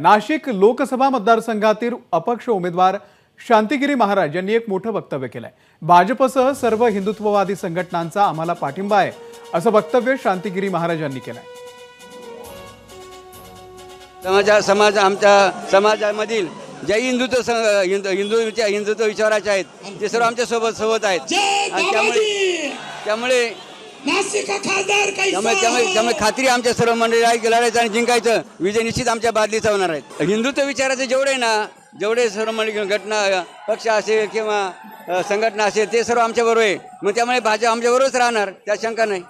नाशिक लोकसभा मतदारसंघातील अपक्ष उमेदवार शांतिगिरी महाराज यांनी एक मोठं वक्तव्य केलंय। भाजपसह सर्व हिंदुत्ववादी संघटनांचा आम्हाला पाठिंबा आहे असं वक्तव्य शांतिगिरी महाराज यांनी केलंय। आमच्या समाजामधील जे हिंदुत्व विचाराचे आहेत ते सर्व आमच्या सोबत आहेत। त्यामुळे खात्री आमच्या सर्व मंडळी लढायचं आणि जिंकायचं, विजय निश्चित आमच्या बादलीचा होणार आहे। हिंदुत्व विचाराचे जेवढे सर्व मंडळी घटना पक्ष असेल किंवा संघटना असेल ते सर्व आमच्या बरोबर आहे। मग त्यामुळे भाजप आमच्या बरोबरच राहणार, त्यात शंका नाही।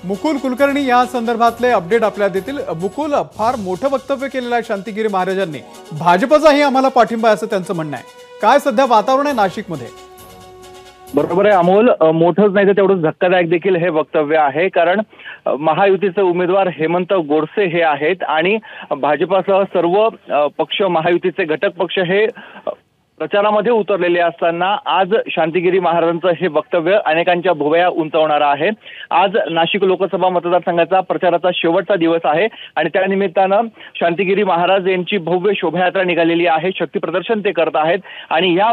मुकुल कुलकर्णी या संदर्भातले अपडेट आपल्याला देतील। मुकुल, फार मोठं वक्तव्य केलेलं आहे शांतिगिरी महाराजांनी, भाजपचाही आम्हाला पाठिंबा आहे असं त्यांचं म्हणणं आहे। काय सध्या वातावरण आहे नाशिकमध्ये? बरोबर आहे अमोल, मोठंच नाही तर तेवढंच धक्कादायक देखील हे वक्तव्य आहे। कारण महायुतीचे उमेदवार हेमंत गोडसे हे आहेत आणि भाजपासह सर्व पक्ष, महायुतीचे घटक पक्ष हे प्रचारामध्ये उतरलेले असताना आज शांतिगिरी महाराजांचं हे वक्तव्य अनेकांच्या भुवया उंचावणारं आहे। आज नाशिक लोकसभा मतदारसंघाचा प्रचाराचा शेवटचा दिवस आहे आणि त्या निमित्तानं शांतिगिरी महाराज यांची भव्य शोभायात्रा निघालेली आहे। शक्ती प्रदर्शन ते करत आहेत आणि या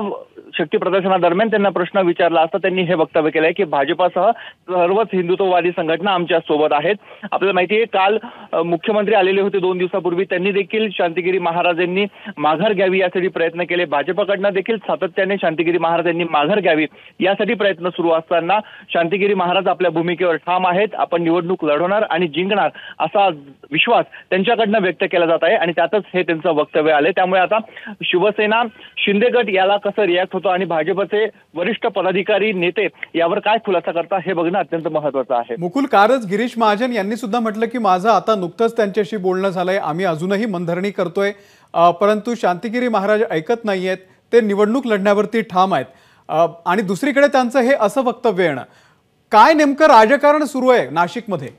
शक्ती प्रदर्शनादरम्यान त्यांना प्रश्न विचारला असता त्यांनी हे वक्तव्य केलंय की भाजपासह सर्वच हिंदुत्ववादी संघटना आमच्या सोबत आहेत। आपल्याला माहिती आहे काल मुख्यमंत्री आलेले होते 2 दिवसापूर्वी, त्यांनी देखील शांतिगिरी महाराज यांनी माघार घ्यावी यासाठी प्रयत्न केले। भाजपकडनं देखील सातत्याने शांतिगिरी महाराज यांनी माघार घ्यावी यासाठी प्रयत्न सुरू असताना शांतिगिरी महाराज आपल्या भूमिकेवर ठाम आहेत। आपण निवडणूक लढवणार आणि जिंकणार असा विश्वास त्यांच्याकडनं व्यक्त केला जात आहे आणि त्यातच हे त्यांचं वक्तव्य आले। त्यामुळे आता शिवसेना, शिंदे गट याला कसं रिॲक्ट होतो आणि भाजपचे वरिष्ठ पदाधिकारी, नेते यावर काय खुलासा करतात हे बघणं अत्यंत महत्त्वाचं आहे। मुकुल, कारच गिरीश महाजन यांनी सुद्धा म्हटलं की माझं आता नुकतंच त्यांच्याशी बोलणं झालंय, आम्ही अजूनही मनधरणी करतोय, परंतु शांतिगिरी महाराज ऐकत नाहीयेत, ते निवडणूक लढण्यावरती ठाम आहेत। आणि दुसरीकडे त्यांचं हे असं वक्तव्य येणं, काय नेमकं राजकारण सुरू आहे नाशिकमध्ये?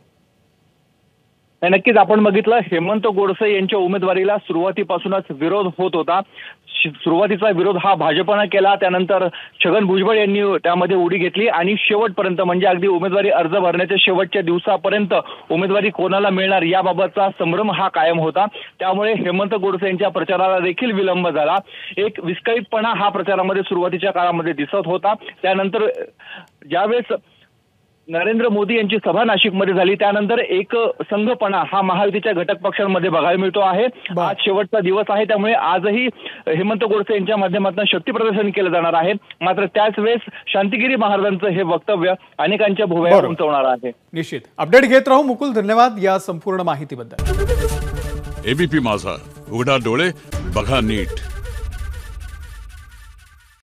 नक्कीच आपण बघितलं, हेमंत गोडसे यांच्या उमेदवारीला सुरुवातीपासूनच विरोध होत होता। सुरुवातीचा विरोध हा भाजपनं केला, त्यानंतर छगन भुजबळ यांनी त्यामध्ये उडी घेतली आणि शेवटपर्यंत म्हणजे अगदी उमेदवारी अर्ज भरण्याच्या शेवटच्या दिवसापर्यंत उमेदवारी कोणाला मिळणार याबाबतचा संभ्रम हा कायम होता। त्यामुळे हेमंत गोडसे यांच्या प्रचाराला देखील विलंब झाला। एक विस्कळीतपणा हा प्रचारामध्ये सुरुवातीच्या काळामध्ये दिसत होता। त्यानंतर ज्यावेळेस नरेंद्र मोदी यांची सभा नाशिकमध्ये झाली त्यानंतर एक संघपणा हा महायुतीच्या घटक पक्षांमध्ये बघायला मिळतो आहे। आज शेवटचा दिवस आहे, त्यामुळे आजही हेमंत गोडसे यांच्या माध्यमातून शक्ती प्रदर्शन केलं जाणार आहे। मात्र त्याच वेळेस शांतिगिरी महाराजांचं हे वक्तव्य अनेकांच्या भुवया उंचावणार आहे। निश्चित अपडेट घेत राहू मुकुल, धन्यवाद या संपूर्ण माहितीबद्दल। एबीपी माझा, उघडा डोळे बघा नीट।